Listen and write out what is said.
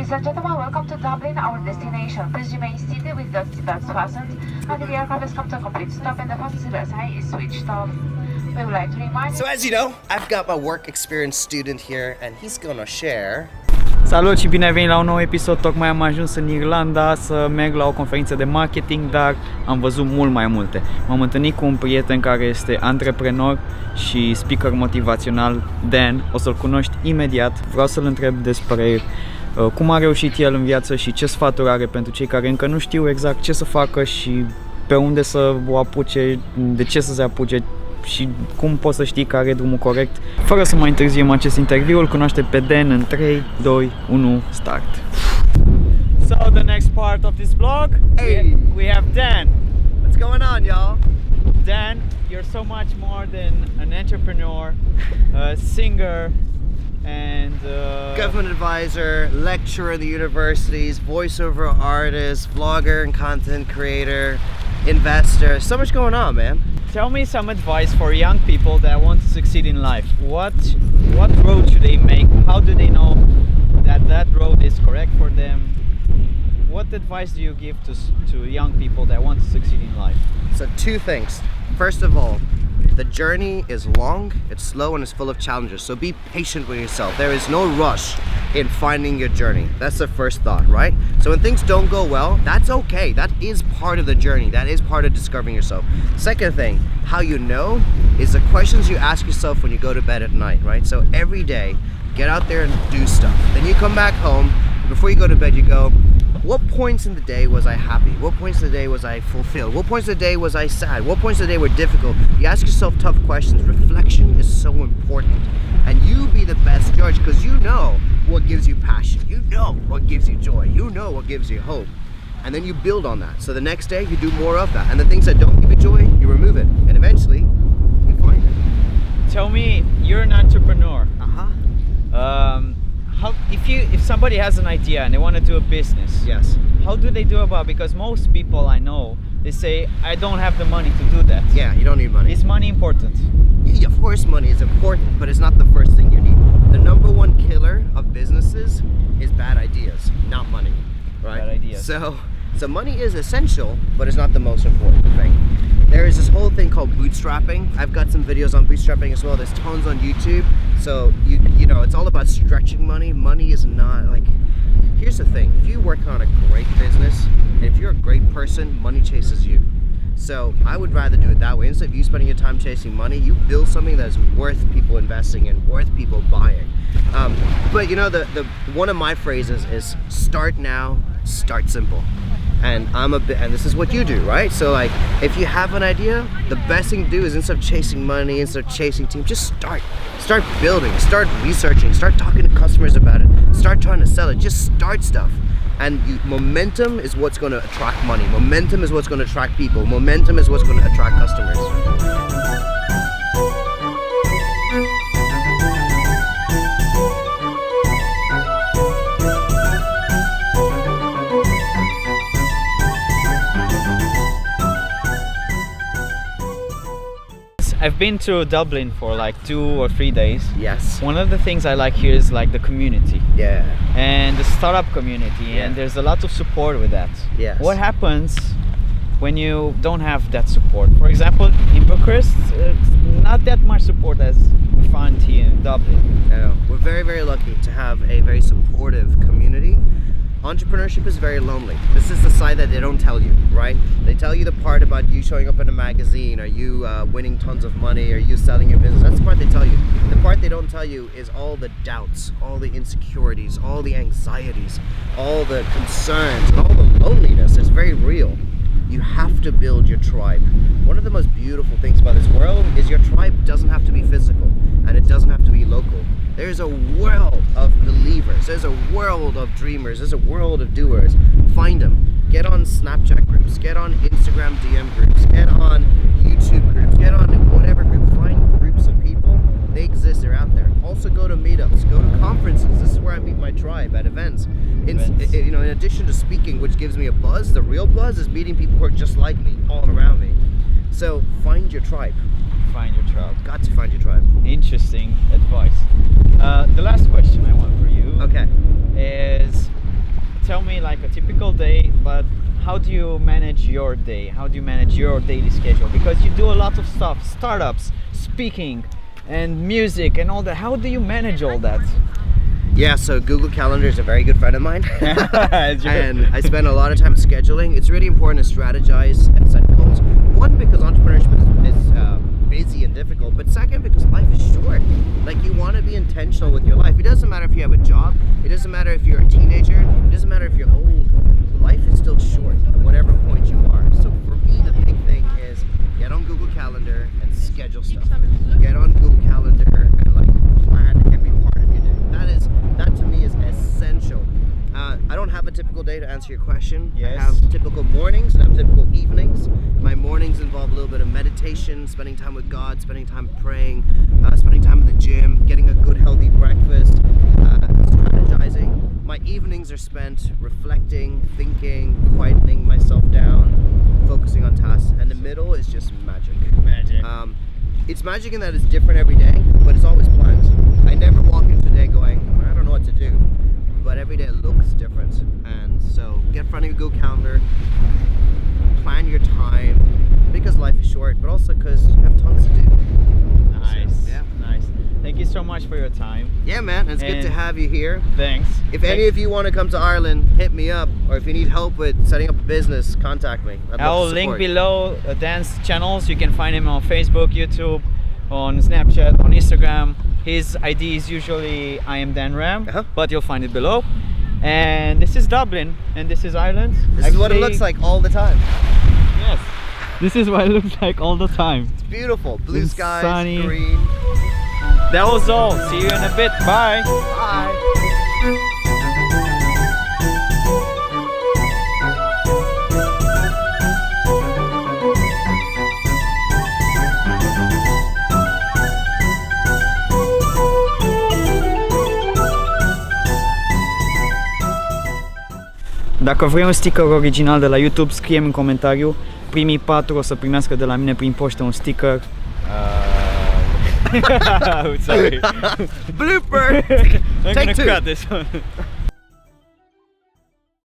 Ladies and gentlemen, welcome to Dublin, our destination. Please remain seated with the seatbelts fastened until the aircraft has come to a complete stop and the passenger sign is switched off. We would like to remind you... So as you know, I've got my work experience student here and he's gonna share. Salut și bine ai venit la un nou episod. Tocmai am ajuns în Irlanda să merg la o conferință de marketing, dar am văzut mult mai multe. M-am întâlnit cu un prieten care este antreprenor și speaker motivațional, Dan. O să-l cunoști imediat. Vreau să-l întreb despre cum a reușit el în viață și ce sfaturi are pentru cei care încă nu știu exact ce să facă și pe unde să o apuce, de ce să se apuce și cum poți să știi care e drumul corect. Fără să mai întârziem acest interviu, îl cunoaște pe Dan în 3, 2, 1, start. So the next part of this vlog, Hey, we have Dan. what's going on, y'all? Dan, you're so much more than an entrepreneur, a singer, and Government advisor, lecturer in the universities, voiceover artist, vlogger and content creator, investor. So much going on, man. tell me some advice for young people that want to succeed in life. What road should they make? How do they know that road is correct for them? What advice do you give to young people that want to succeed in life? So 2 things. First of all, the journey is long, it's slow, and it's full of challenges. So be patient with yourself. There is no rush in finding your journey. That's the first thought, right? So when things don't go well, that's okay. That is part of the journey. That is part of discovering yourself. Second thing, how you know is the questions you ask yourself when you go to bed at night, right? So every day, get out there and do stuff. Then you come back home, before you go to bed, you go, what points in the day was I happy? What points of the day was I fulfilled? What points of the day was I sad? What points of the day were difficult? You ask yourself tough questions. Reflection is so important. And you be the best judge because you know what gives you passion. You know what gives you joy. You know what gives you hope. And then you build on that. So the next day you do more of that. And the things that don't give you joy, you remove it. And eventually you find it. Tell me, you're an entrepreneur. If somebody has an idea and they want to do a business, Yes. how do they do about it? Because most people I know, they say, I don't have the money to do that. Yeah, you don't need money. Is money important? Yeah, of course money is important, but it's not the first thing you need. The number one killer of businesses is bad ideas, not money, right? Bad ideas. So money is essential, but it's not the most important thing. There is this whole thing called bootstrapping. I've got some videos on bootstrapping as well. There's tons on YouTube. So you know, it's all about stretching money. Money is not like, here's the thing. If you work on a great business, and if you're a great person, money chases you. So I would rather do it that way. Instead of you spending your time chasing money, you build something that's worth people investing in, worth people buying. But you know, the one of my phrases is start now, start simple. And and this is what you do, right? So like, if you have an idea, the best thing to do is instead of chasing money, instead of chasing team, just start building, start researching, start talking to customers about it, start trying to sell it, just start stuff. And momentum is what's going to attract money. Momentum is what's going to attract people. Momentum is what's going to attract customers. I've been to Dublin for like 2 or 3 days. Yes. One of the things I like here is like the community. Yeah. And the startup community, Yeah. and there's a lot of support with that. Yes. What happens when you don't have that support? For example, in Bucharest, not that much support as we find here in Dublin. Yeah. We're very, very lucky to have a very supportive community. Entrepreneurship is very lonely. This is the side that they don't tell you, right? They tell you the part about you showing up in a magazine, or you winning tons of money, or you selling your business. That's the part they tell you. The part they don't tell you is all the doubts, all the insecurities, all the anxieties, all the concerns, and all the loneliness. It's very real. You have to build your tribe. One of the most beautiful things about this world is your tribe doesn't have to be physical, and it doesn't have to be local. There's a world of believers, there's a world of dreamers, there's a world of doers. Find them. Get on Snapchat groups, get on Instagram DM groups, get on YouTube groups, get on whatever group. Find groups of people. They exist, they're out there. Also go to meetups, go to conferences. This is where I meet my tribe, at events. In addition to speaking, which gives me a buzz, the real buzz is meeting people who are just like me, all around me. So find your tribe. Find your tribe. Got to find your tribe. Interesting advice. The last question I want for you Okay. is, tell me like a typical day, but how do you manage your day? How do you manage your daily schedule? Because you do a lot of stuff, startups, speaking, and music, and all that. How do you manage all that? Yeah, so Google Calendar is a very good friend of mine. And I spend a lot of time scheduling. It's really important to strategize and set goals. One, because entrepreneurship is busy and difficult, but second, because life is short. Like, you want to be intentional with your life. It doesn't matter if you have a job, it doesn't matter if you're a teenager, it doesn't matter if you're old. Life is still short at whatever point you are. So for me, the big thing is get on Google Calendar and schedule stuff. Get on Google Calendar and like plan every part of your day. That to me is essential. I don't have a typical day to answer your question. Yes. I have typical mornings and I have typical evenings. My mornings involve a little bit of meditation, spending time with God, spending time praying, spending time in the gym, getting a good healthy breakfast, strategizing. My evenings are spent reflecting, thinking, quietening myself down, focusing on tasks, and the middle is just magic. It's magic in that it's different every day, but it's always planned. I never walk into the day going, I don't know what to do, but every day it looks different. And so get in front of your Google Calendar, plan your time, because life is short, but also because you have tons to do. Nice, So, yeah. nice. Thank you so much for your time. Yeah, man, it's good to have you here. Thanks. If any of you want to come to Ireland, hit me up, or if you need help with setting up a business, contact me. I'd love I'll to link support. below Dan's channels. You can find him on Facebook, YouTube, on Snapchat, on Instagram. His ID is usually iamdanram, but you'll find it below. And this is Dublin, and this is Ireland. This is what it looks like all the time. Yes, this is what it looks like all the time. It's beautiful. Blue It's skies, sunny. green. That was all. See you in a bit. Bye. Bye. Dacă vrei un sticker original de la YouTube, scrie-mi în comentariu. Primii 4 o să primească de la mine prin poștă un sticker. Sorry. Blooper! I'm Take gonna two. cut this one.